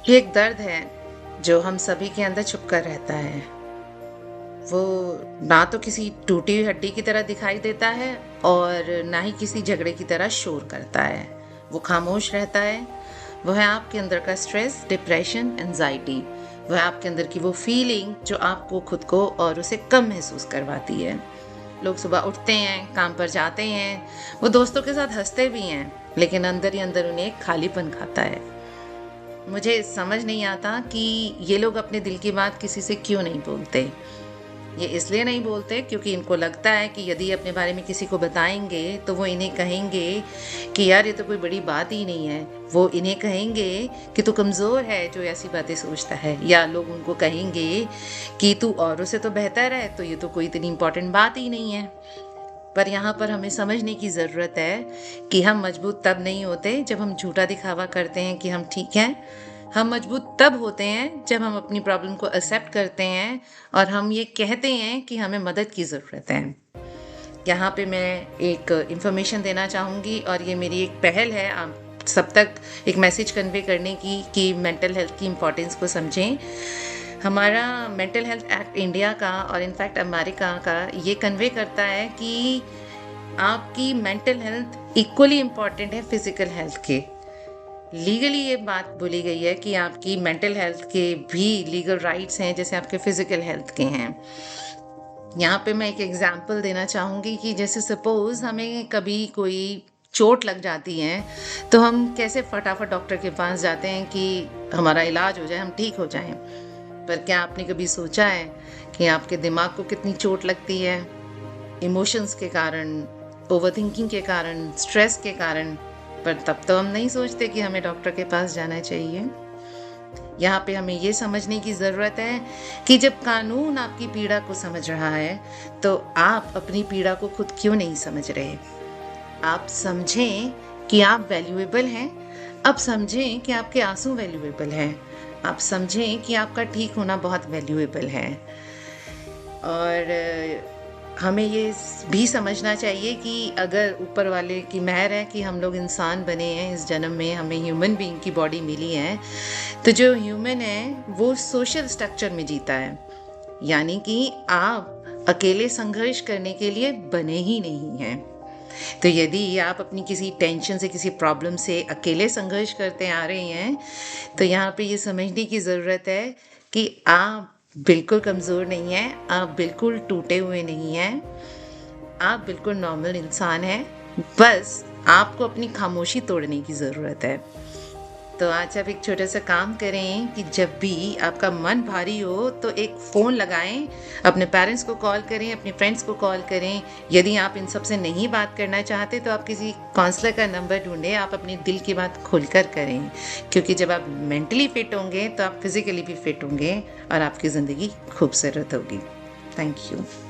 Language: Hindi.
ये एक दर्द है जो हम सभी के अंदर छुपकर रहता है। वो ना तो किसी टूटी हुई हड्डी की तरह दिखाई देता है और ना ही किसी झगड़े की तरह शोर करता है। वो खामोश रहता है। वो है आपके अंदर का स्ट्रेस, डिप्रेशन, एंजाइटी। वो है आपके अंदर की वो फीलिंग जो आपको खुद को और उसे कम महसूस करवाती है। लोग सुबह उठते हैं, काम पर जाते हैं, वो दोस्तों के साथ हंसते भी हैं, लेकिन अंदर ही अंदर उन्हें एक खालीपन खाता है। मुझे समझ नहीं आता कि ये लोग अपने दिल की बात किसी से क्यों नहीं बोलते। ये इसलिए नहीं बोलते क्योंकि इनको लगता है कि यदि अपने बारे में किसी को बताएंगे तो वो इन्हें कहेंगे कि यार ये तो कोई बड़ी बात ही नहीं है। वो इन्हें कहेंगे कि तू कमज़ोर है जो ऐसी बातें सोचता है, या लोग उनको कहेंगे कि तू औरों से तो बेहतर है, तो ये तो कोई इतनी इम्पोर्टेंट बात ही नहीं है। पर यहाँ पर हमें समझने की ज़रूरत है कि हम मजबूत तब नहीं होते जब हम झूठा दिखावा करते हैं कि हम ठीक हैं। हम मजबूत तब होते हैं जब हम अपनी प्रॉब्लम को एक्सेप्ट करते हैं और हम ये कहते हैं कि हमें मदद की ज़रूरत है। यहाँ पे मैं एक इन्फॉर्मेशन देना चाहूँगी और ये मेरी एक पहल है आप सब तक एक मैसेज कन्वे करने की कि मेंटल हेल्थ की इम्पोर्टेंस को समझें। हमारा मेंटल हेल्थ एक्ट इंडिया का और इनफैक्ट अमेरिका का ये कन्वे करता है कि आपकी मेंटल हेल्थ इक्वली इम्पॉर्टेंट है फिजिकल हेल्थ के। लीगली ये बात बोली गई है कि आपकी मेंटल हेल्थ के भी लीगल राइट्स हैं जैसे आपके फिजिकल हेल्थ के हैं। यहाँ पे मैं एक एग्जांपल देना चाहूँगी कि जैसे सपोज हमें कभी कोई चोट लग जाती है तो हम कैसे फटाफट डॉक्टर के पास जाते हैं कि हमारा इलाज हो जाए, हम ठीक हो जाएं। पर क्या आपने कभी सोचा है कि आपके दिमाग को कितनी चोट लगती है इमोशंस के कारण, ओवरथिंकिंग के कारण, स्ट्रेस के कारण। पर तब तो हम नहीं सोचते कि हमें डॉक्टर के पास जाना चाहिए। यहाँ पे हमें ये समझने की ज़रूरत है कि जब कानून आपकी पीड़ा को समझ रहा है तो आप अपनी पीड़ा को खुद क्यों नहीं समझ रहे। आप समझें कि आप वैल्यूएबल हैं। आप समझें कि आपके आंसू वैल्यूएबल हैं। आप समझें कि आपका ठीक होना बहुत वैल्यूएबल है। और हमें ये भी समझना चाहिए कि अगर ऊपर वाले की मेहर है कि हम लोग इंसान बने हैं इस जन्म में, हमें ह्यूमन बीइंग की बॉडी मिली है, तो जो ह्यूमन है वो सोशल स्ट्रक्चर में जीता है। यानी कि आप अकेले संघर्ष करने के लिए बने ही नहीं हैं। तो यदि आप अपनी किसी टेंशन से, किसी प्रॉब्लम से अकेले संघर्ष करते आ रहे हैं तो यहाँ पे ये समझने की ज़रूरत है कि आप बिल्कुल कमज़ोर नहीं हैं, आप बिल्कुल टूटे हुए नहीं हैं, आप बिल्कुल नॉर्मल इंसान हैं। बस आपको अपनी खामोशी तोड़ने की ज़रूरत है। तो आज आप एक छोटा सा काम करें कि जब भी आपका मन भारी हो तो एक फ़ोन लगाएं, अपने पेरेंट्स को कॉल करें, अपने फ्रेंड्स को कॉल करें। यदि आप इन सब से नहीं बात करना चाहते तो आप किसी काउंसलर का नंबर ढूंढें, आप अपने दिल की बात खुलकर करें। क्योंकि जब आप मेंटली फिट होंगे तो आप फिज़िकली भी फिट होंगे और आपकी ज़िंदगी खूबसूरत होगी। Thank you.